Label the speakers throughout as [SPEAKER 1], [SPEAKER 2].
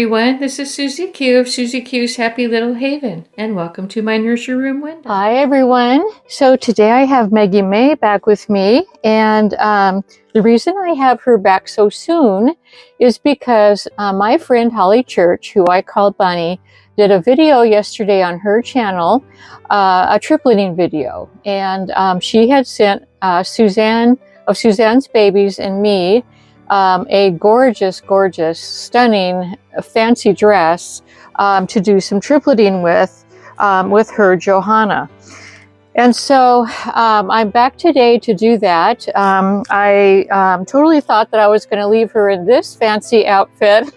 [SPEAKER 1] everyone, this is Susie Q of Susie Q's Happy Little Haven, and welcome to my Nursery Room Window. Hi everyone. So today I have Maggie May back with me, and the reason I have her back so soon is because my friend Holly Church, who I call Bunny, did a video yesterday on her channel, a tripletting video, and she had sent Suzanne of Suzanne's Babies and me a gorgeous, stunning, fancy dress to do some tripletting with her Johanna. And so I'm back today to do that. I totally thought that I was going to leave her in this fancy outfit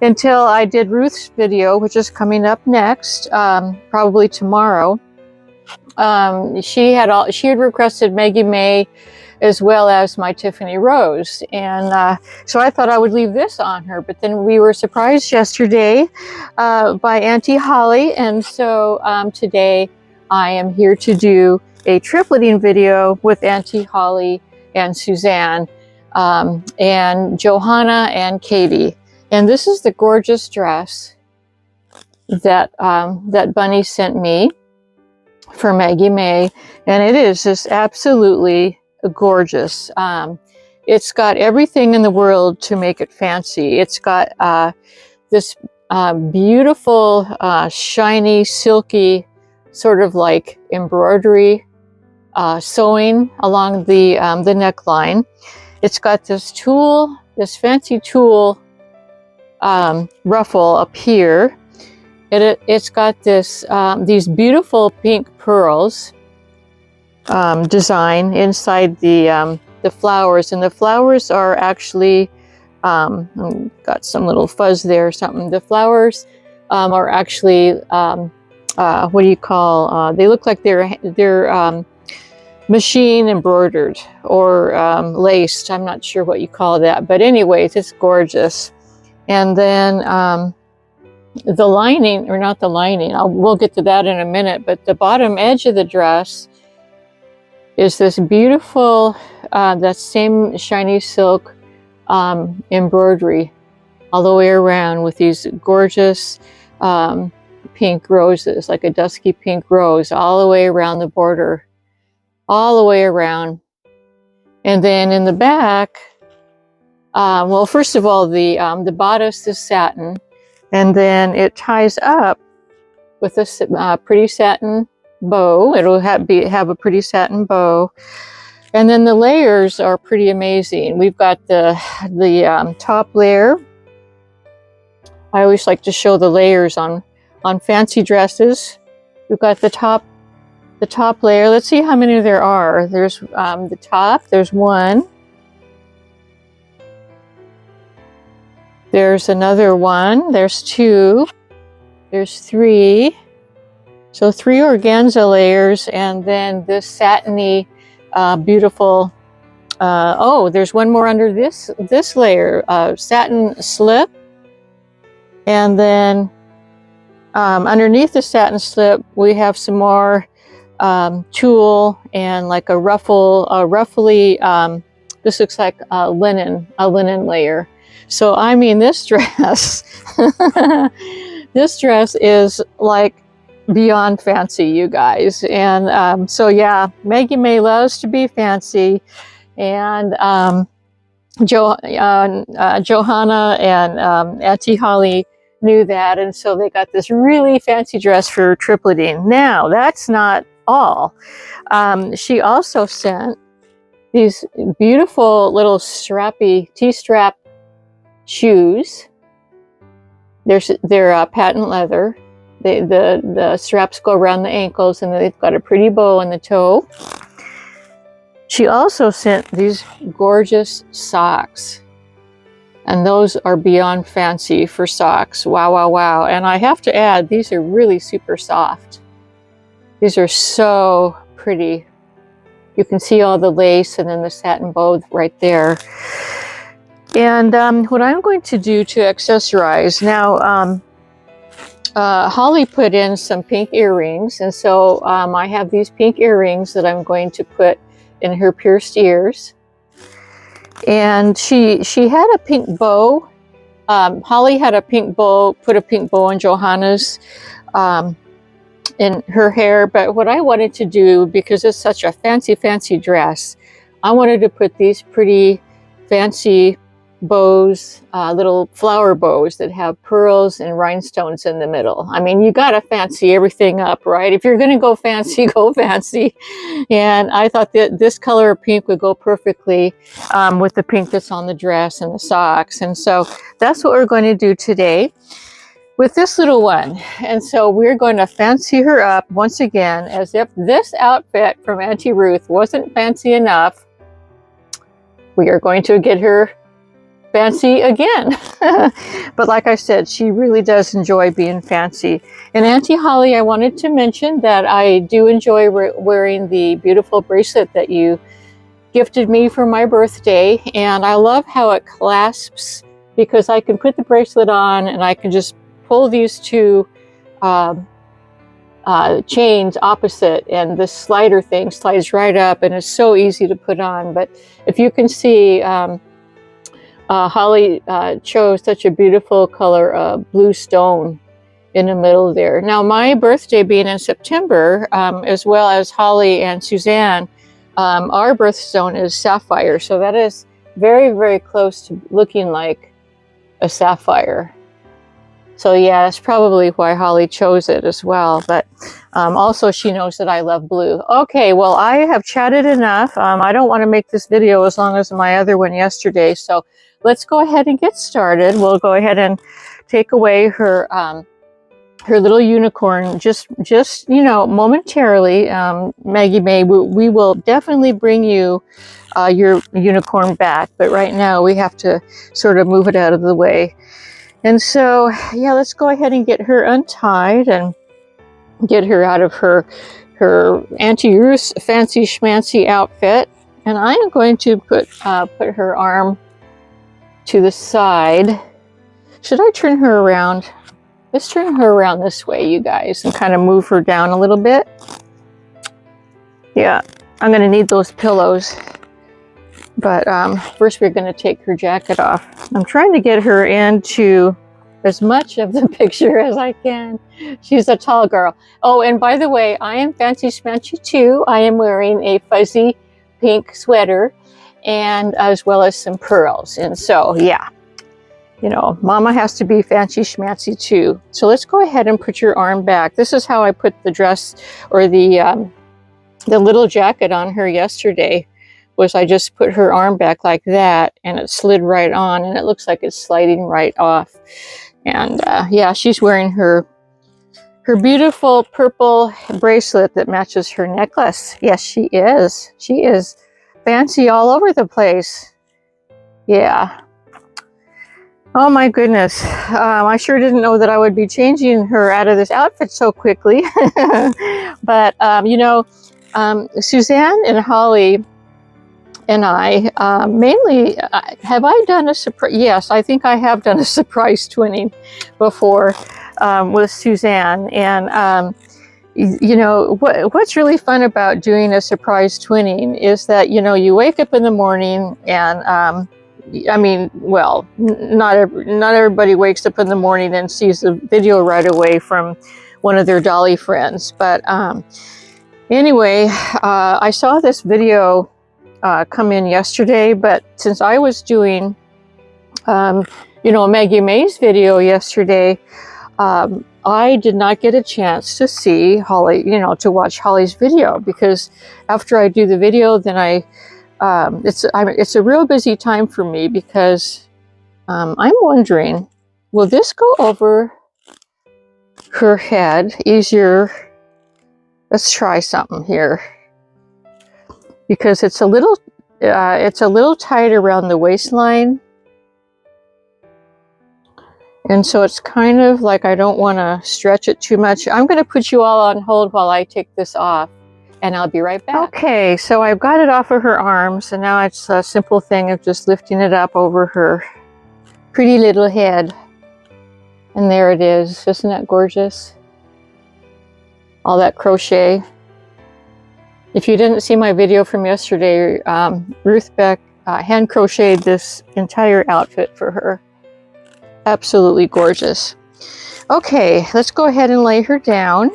[SPEAKER 1] until I did Ruth's video, which is coming up next, probably tomorrow. She had requested Maggie May as well as my Tiffany Rose. And so I thought I would leave this on her, but then we were surprised yesterday by Auntie Holly. And so today I am here to do a tripletting video with Auntie Holly and Suzanne and Johanna and Katie. And this is the gorgeous dress that, that Bunny sent me for Maggie May. And it is just absolutely gorgeous. It's got everything in the world to make it fancy. It's got this beautiful, shiny, silky, sort of like embroidery sewing along the neckline. It's got this tulle, this fancy tulle ruffle up here. It's got this these beautiful pink pearls design inside the flowers, and the flowers are actually got some little fuzz there or something. The flowers are actually what do you call? They look like they're machine embroidered or laced. I'm not sure what you call that, but anyways, it's gorgeous. And then the lining, or not the lining, we'll get to that in a minute, but the bottom edge of the dress is this beautiful, that same shiny silk embroidery all the way around with these gorgeous pink roses, like a dusky pink rose all the way around the border, all the way around. And then in the back, well, first of all, the bodice is satin, and then it ties up with a pretty satin bow. It'll have a pretty satin bow, and then the layers are pretty amazing. We've got the top layer. I always like to show the layers on fancy dresses. We've got the top layer. Let's see how many there are. There's the top. There's one. There's another one. There's two. There's three. So 3 organza layers, and then this satiny, beautiful, oh, there's one more under this layer, satin slip. And then underneath the satin slip, we have some more tulle and like a ruffly, this looks like a linen layer. So, I mean, this dress, this dress is like beyond fancy, you guys. And so yeah, Maggie May loves to be fancy, and Johanna and Auntie Holly knew that, and so they got this really fancy dress for tripletting. Now that's not all. She also sent these beautiful little strappy T-strap shoes. They're patent leather. The straps go around the ankles, and they've got a pretty bow on the toe. She also sent these gorgeous socks, and those are beyond fancy for socks. Wow, wow, wow. And I have to add, these are really super soft. These are so pretty. You can see all the lace and then the satin bow right there. And what I'm going to do to accessorize now, Holly put in some pink earrings, and so I have these pink earrings that I'm going to put in her pierced ears. And she had a pink bow Holly had a pink bow, put a pink bow on Johanna's in her hair, but what I wanted to do, because it's such a fancy dress, I wanted to put these pretty fancy bows, little flower bows that have pearls and rhinestones in the middle. I mean, you gotta fancy everything up, right? If you're gonna go fancy, go fancy. And I thought that this color of pink would go perfectly with the pink that's on the dress and the socks. And so that's what we're going to do today with this little one. And so we're going to fancy her up once again, as if this outfit from Auntie Ruth wasn't fancy enough. We are going to get her fancy again. But like I said, she really does enjoy being fancy. And Auntie Holly, I wanted to mention that I do enjoy wearing the beautiful bracelet that you gifted me for my birthday. And I love how it clasps, because I can put the bracelet on and I can just pull these two chains opposite, and this slider thing slides right up, and it's so easy to put on. But if you can see, Holly chose such a beautiful color of blue stone in the middle there. Now, my birthday being in September, as well as Holly and Suzanne, our birthstone is sapphire, so that is very close to looking like a sapphire. So yeah, that's probably why Holly chose it as well. But also she knows that I love blue. Okay, well, I have chatted enough. I don't want to make this video as long as my other one yesterday. So let's go ahead and get started. We'll go ahead and take away her her little unicorn just you know, momentarily. Maggie May, we will definitely bring you your unicorn back. But right now we have to sort of move it out of the way. And so, yeah, let's go ahead and get her untied and get her out of her Auntie Ruth's fancy schmancy outfit. And I am going to put her arm to the side. Should I turn her around? Let's turn her around this way, you guys, and kind of move her down a little bit. Yeah, I'm going to need those pillows. But first we're going to take her jacket off. I'm trying to get her into as much of the picture as I can. She's a tall girl. Oh, and by the way, I am fancy schmancy too. I am wearing a fuzzy pink sweater, and as well as some pearls. And so, yeah, you know, Mama has to be fancy schmancy too. So let's go ahead and put your arm back. This is how I put the dress, or the little jacket on her yesterday. Was I just put her arm back like that, and it slid right on, and it looks like it's sliding right off. And yeah, she's wearing her beautiful purple bracelet that matches her necklace. Yes, she is. She is fancy all over the place. Yeah. Oh my goodness. I sure didn't know that I would be changing her out of this outfit so quickly. But, you know, Suzanne and Holly and I, mainly, have I done a surprise? Yes, I think I have done a surprise twinning before with Suzanne. And, you know, what's really fun about doing a surprise twinning is that, you know, you wake up in the morning and, I mean, well, not everybody wakes up in the morning and sees the video right away from one of their dolly friends. But anyway, I saw this video come in yesterday, but since I was doing, you know, Maggie Mae's video yesterday, I did not get a chance to see Holly, you know, to watch Holly's video, because after I do the video, then it's a real busy time for me, because I'm wondering, will this go over her head easier? Let's try something here. Because it's a little tight around the waistline, and so it's kind of like I don't want to stretch it too much. I'm going to put you all on hold while I take this off, and I'll be right back. Okay, so I've got it off of her arms, and now it's a simple thing of just lifting it up over her pretty little head, and there it is. Isn't that gorgeous? All that crochet. If you didn't see my video from yesterday, Ruth Beck hand crocheted this entire outfit for her. Absolutely gorgeous. Okay, let's go ahead and lay her down.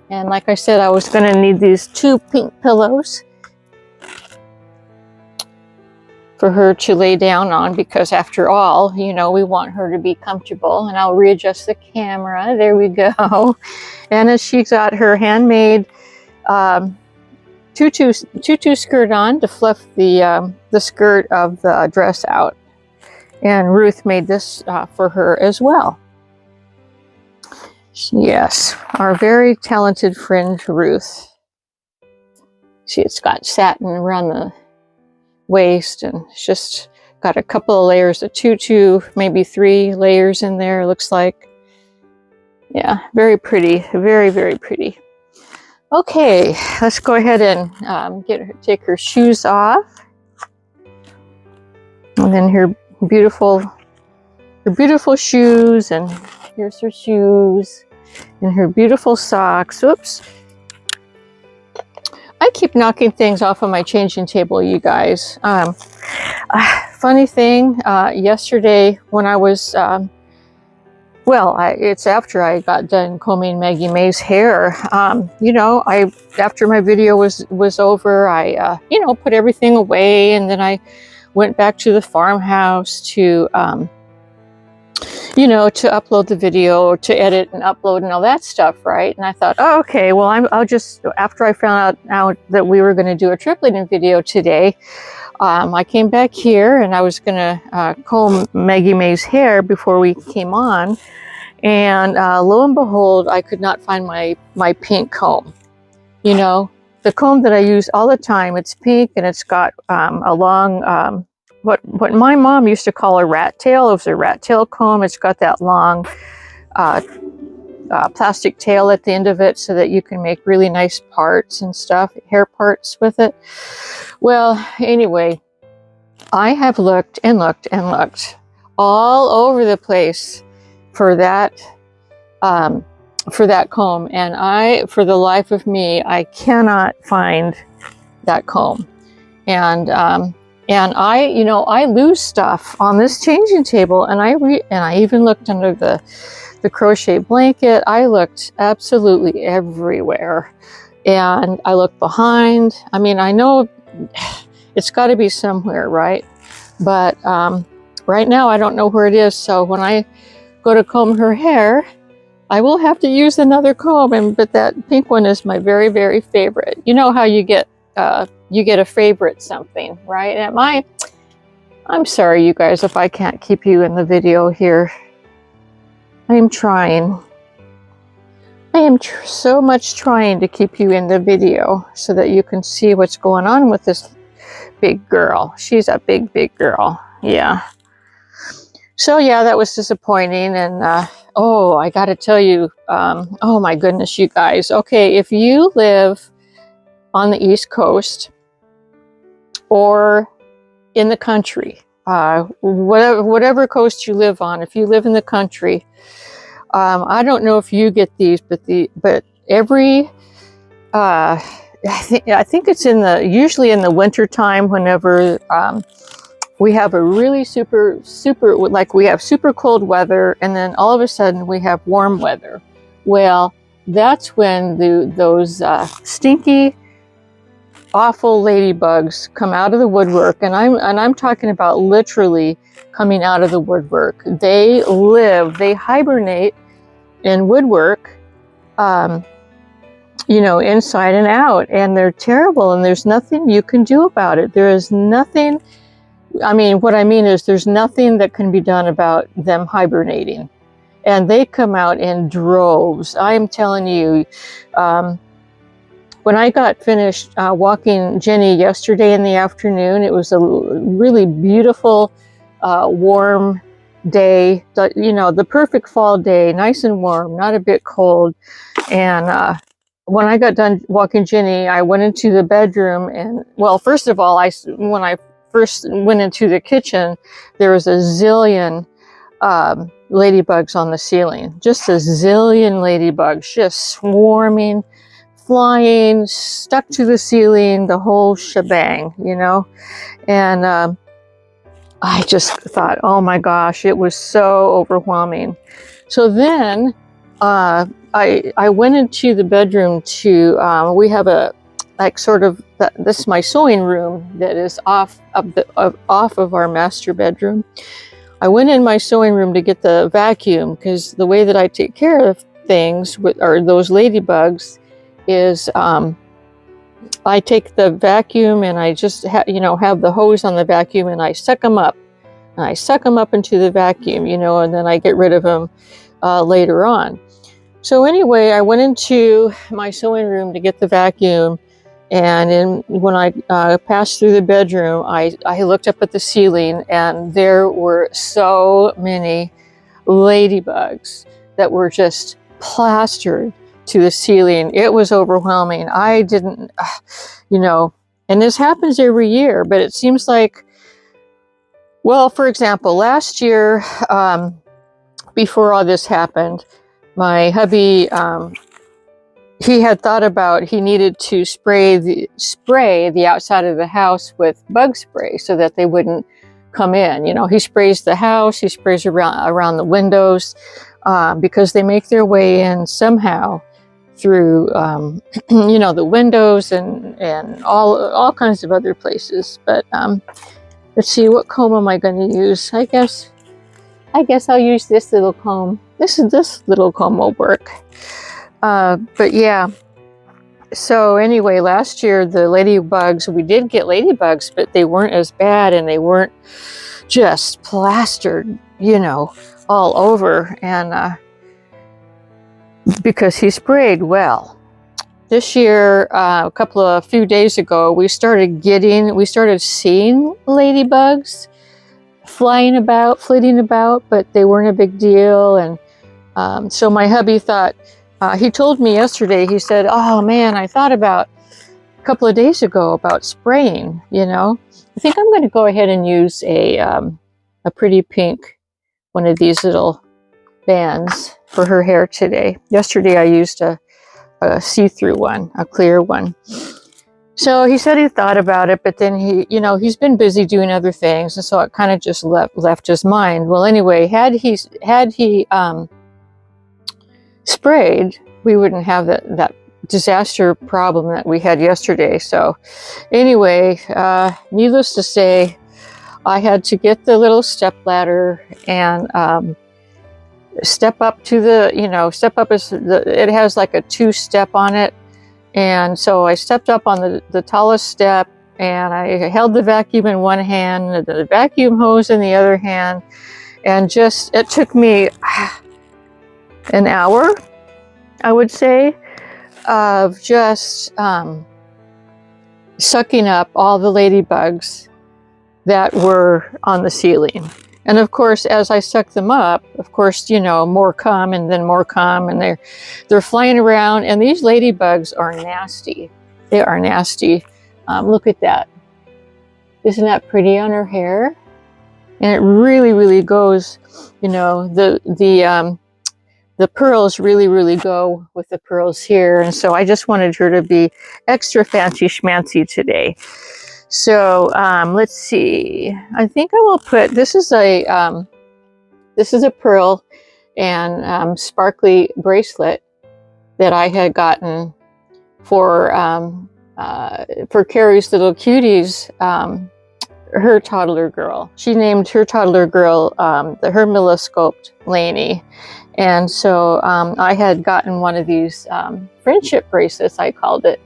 [SPEAKER 1] And like I said, I was going to need these 2 pink pillows for her to lay down on, because after all, you know, we want her to be comfortable. And I'll readjust the camera. There we go. And as she's got her handmade tutu skirt on to fluff the skirt of the dress out. And Ruth made this for her as well. Yes, our very talented friend Ruth. It's got satin around the waist, and it's just got a couple of layers of tutu, maybe 3 layers in there, looks like. Yeah, very pretty, very, very pretty. Okay, let's go ahead and take her shoes off. And then her beautiful shoes, and here's her shoes and her beautiful socks. Oops. I keep knocking things off of my changing table, you guys. Funny thing, yesterday when I was, it's after I got done combing Maggie Mae's hair. You know, after my video was over, I, you know, put everything away, and then I went back to the farmhouse to, you know, to upload the video, to edit and upload and all that stuff, right? And I thought, oh, okay, well, I'll just, after I found out that we were going to do a tripletting video today, I came back here and I was going to comb Maggie Mae's hair before we came on. And lo and behold, I could not find my pink comb. You know, the comb that I use all the time, it's pink, and it's got a long, what my mom used to call a rat tail. It was a rat tail comb. It's got that long plastic tail at the end of it, so that you can make really nice parts and stuff, hair parts with it. Well, anyway, I have looked and looked and looked all over the place for that comb, and for the life of me, I cannot find that comb. And I, you know, I lose stuff on this changing table, and I even looked under the crochet blanket. I looked absolutely everywhere, and I looked behind. I mean, I know it's got to be somewhere, right? But right now I don't know where it is. So when I go to comb her hair, I will have to use another comb, but that pink one is my very, very favorite. You know how you get a favorite something, right? And I'm sorry, you guys, if I can't keep you in the video here. I am trying. I am so much trying to keep you in the video so that you can see what's going on with this big girl. She's a big, big girl. Yeah. So yeah, that was disappointing. And oh, I got to tell you, oh my goodness, you guys. Okay, if you live on the East Coast or in the country, whatever coast you live on, if you live in the country, I don't know if you get these, but every I think it's usually in the winter time, whenever we have a really super, like we have super cold weather, and then all of a sudden we have warm weather. Well, that's when those stinky, awful ladybugs come out of the woodwork, and I'm talking about literally coming out of the woodwork. They hibernate in woodwork, you know, inside and out, and they're terrible, and there's nothing you can do about it. There is nothing. I mean, what I mean is there's nothing that can be done about them hibernating, and they come out in droves. I am telling you, when I got finished walking Jenny yesterday in the afternoon, it was a really beautiful, warm day, you know, the perfect fall day, nice and warm, not a bit cold. And when I got done walking Jenny, I went into the bedroom, and, well, first of all, when I first went into the kitchen, there was a zillion ladybugs on the ceiling, just a zillion ladybugs, just swarming, flying, stuck to the ceiling, the whole shebang, you know. And I just thought, oh my gosh, it was so overwhelming. So then I went into the bedroom to, we have a, like sort of, this is my sewing room that is off of our master bedroom. I went in my sewing room to get the vacuum, because the way that I take care of things with, or those ladybugs, is I take the vacuum and I just have the hose on the vacuum, and I suck them up. And I suck them up into the vacuum, and then I get rid of them later on. So anyway, I went into my sewing room to get the vacuum, and when I passed through the bedroom, I looked up at the ceiling, and there were so many ladybugs that were just plastered to the ceiling. It was overwhelming. I didn't, and this happens every year, but it seems like, well, for example, last year, before all this happened, my hubby, he had thought about, he needed to spray the outside of the house with bug spray so that they wouldn't come in. He sprays the house, he sprays around the windows, because they make their way in somehow through, the windows and all kinds of other places. But let's see, what comb am I going to use? I guess I'll use this little comb. This little comb will work. But yeah, so anyway, last year the ladybugs, we did get ladybugs, but they weren't as bad, and they weren't just plastered, all over, and because he sprayed well. This year, a few days ago, we started seeing ladybugs flitting about, but they weren't a big deal. And so my hubby thought, he told me yesterday, he said, oh man, I thought about a couple of days ago about spraying, I think I'm going to go ahead and use a pretty pink, one of these little bands for her hair today. Yesterday I used a see-through one, a clear one. So he said he thought about it, but then he's been busy doing other things, and so it kind of just left his mind. Well, anyway, had he sprayed, we wouldn't have that disaster problem that we had yesterday. So anyway, needless to say, I had to get the little step ladder and step up to the, step up it has like a 2-step on it. And so I stepped up on the tallest step, and I held the vacuum in one hand, the vacuum hose in the other hand, and it took me an hour, I would say, of just sucking up all the ladybugs that were on the ceiling. And of course, as I suck them up, of course, more come, and then more come, and they're flying around. And these ladybugs are nasty. They are nasty. Look at that. Isn't that pretty on her hair? And it really, really goes, the pearls really, really go with the pearls here. And so I just wanted her to be extra fancy schmancy today. So let's see. I think I will put, this is a pearl and sparkly bracelet that I had gotten for Carrie's little cuties, her toddler girl. She named her toddler girl her milliscoped Lainey. And so I had gotten one of these friendship bracelets, I called it,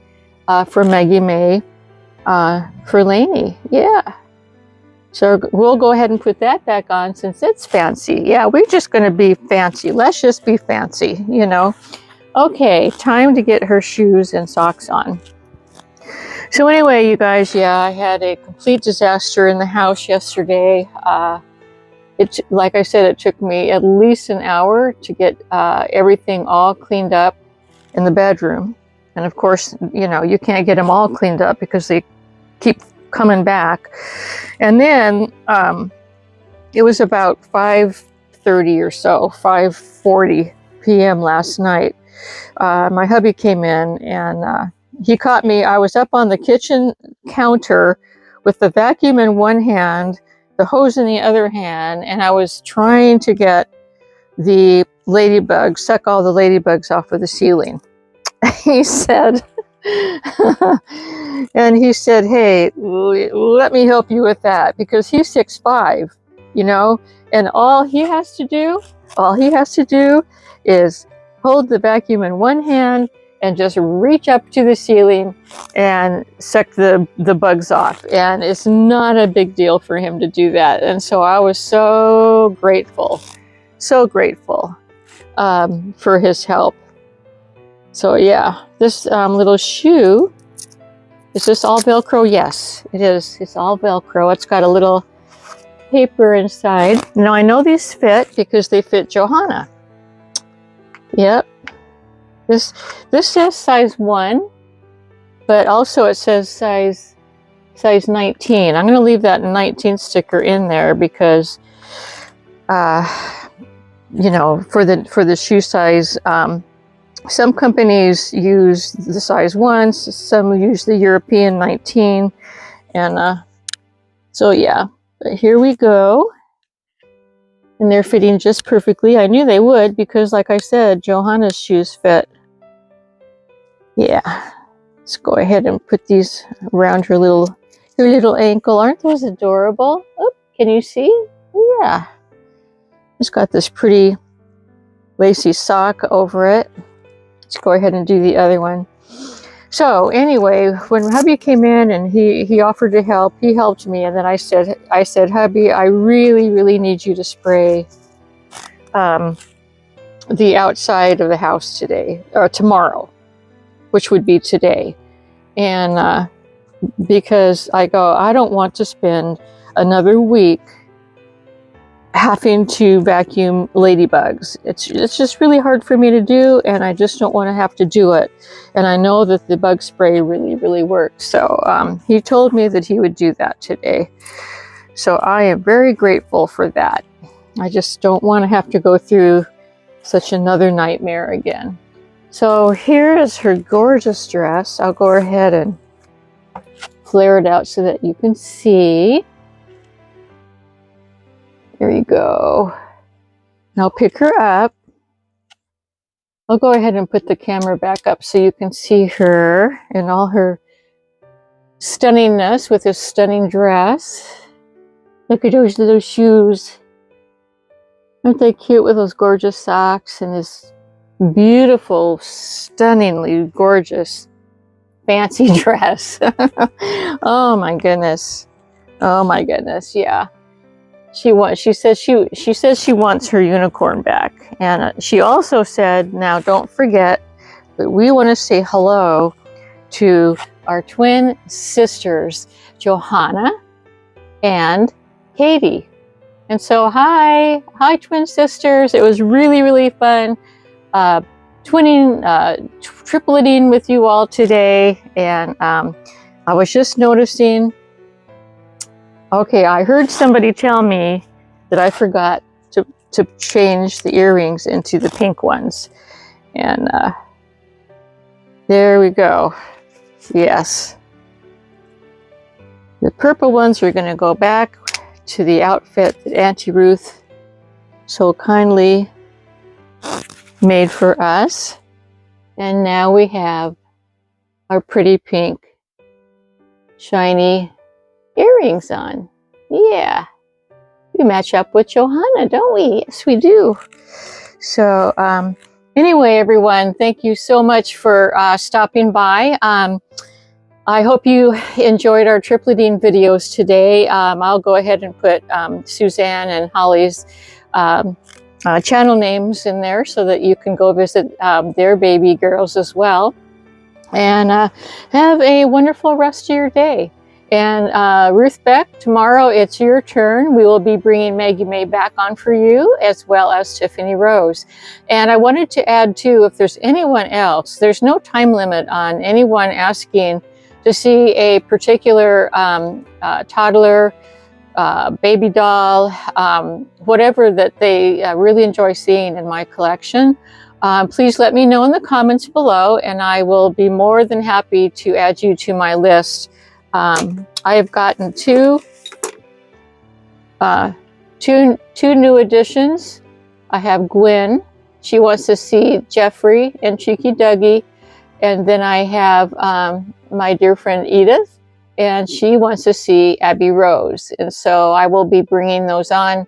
[SPEAKER 1] for Maggie Mae. For Lainey, yeah. So we'll go ahead and put that back on since it's fancy. Yeah, we're just going to be fancy. Let's just be fancy, Okay, time to get her shoes and socks on. So anyway, you guys, yeah, I had a complete disaster in the house yesterday. Like I said, it took me at least an hour to get everything all cleaned up in the bedroom. And of course, you can't get them all cleaned up because they keep coming back. And then it was about 5:30 or so, 5:40 p.m. last night. My hubby came in, and he caught me. I was up on the kitchen counter with the vacuum in one hand the hose in the other hand, and I was trying to get the ladybug, suck all the ladybugs off of the ceiling. He said, and he said, hey, let me help you with that, because he's 6'5", you know, and all he has to do is hold the vacuum in one hand and just reach up to the ceiling and suck the bugs off. And it's not a big deal for him to do that. And so I was so grateful for his help. So yeah, this little shoe, is this all Velcro? Yes, it is. It's all Velcro. It's got a little paper inside. Now I know these fit because they fit Johanna. Yep. This says size 1, but also it says size 19. I'm going to leave that 19 sticker in there because, you know, for the shoe size, some companies use the size 1, some use the European 19, and so yeah. But here we go. And they're fitting just perfectly. I knew they would because, like I said, Johanna's shoes fit. Yeah. Let's go ahead and put these around her little ankle. Aren't those adorable? Oh, can you see? Yeah. It's got this pretty lacy sock over it. Let's go ahead and do the other one. So anyway, when hubby came in and he offered to help, he helped me, and then I said, hubby, I really need you to spray the outside of the house today, or tomorrow, which would be today. And because I don't want to spend another week having to vacuum ladybugs. It's just really hard for me to do, and I just don't want to have to do it. And I know that the bug spray really works. So he told me that he would do that today. So I am very grateful for that. I just don't want to have to go through such another nightmare again. So here is her gorgeous dress. I'll go ahead and flare it out so that you can see. There you go. And I'll pick her up. I'll go ahead and put the camera back up so you can see her in all her stunningness with this stunning dress. Look at those little shoes. Aren't they cute with those gorgeous socks and this beautiful, stunningly gorgeous, fancy dress? Oh my goodness. Oh my goodness, yeah. She says she wants her unicorn back, and she also said, now don't forget that we want to say hello to our twin sisters, Johanna and Katie. And so hi twin sisters. It was really fun tripletting with you all today, and I was just noticing. Okay, I heard somebody tell me that I forgot to change the earrings into the pink ones. And there we go. Yes. The purple ones are going to go back to the outfit that Auntie Ruth so kindly made for us. And now we have our pretty pink, shiny earrings on. Yeah, we match up with Johanna, don't we? Yes, we do. So anyway, everyone, thank you so much for stopping by. I hope you enjoyed our tripletting videos today. I'll go ahead and put Suzanne and Holly's channel names in there so that you can go visit their baby girls as well. And have a wonderful rest of your day. And Ruth Beck, tomorrow it's your turn. We will be bringing Maggie May back on for you, as well as Tiffany Rose. And I wanted to add too, if there's anyone else, there's no time limit on anyone asking to see a particular toddler, baby doll, whatever that they really enjoy seeing in my collection. Please let me know in the comments below, and I will be more than happy to add you to my list. I have gotten two two new additions. I have Gwen. She wants to see Jeffrey and Cheeky Dougie. And then I have my dear friend Edith, and she wants to see Abby Rose. And so I will be bringing those on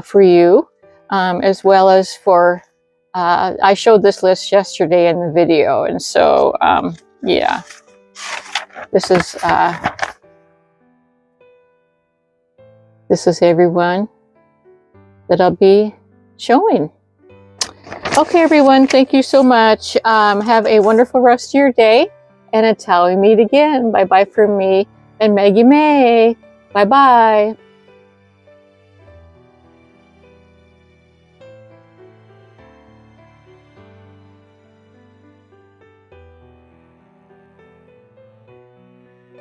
[SPEAKER 1] for you, as well as for, I showed this list yesterday in the video. And so, yeah, this is everyone that I'll be showing. Okay, everyone, thank you so much. Have a wonderful rest of your day. And until we meet again, bye-bye from me and Maggie May. Bye-bye.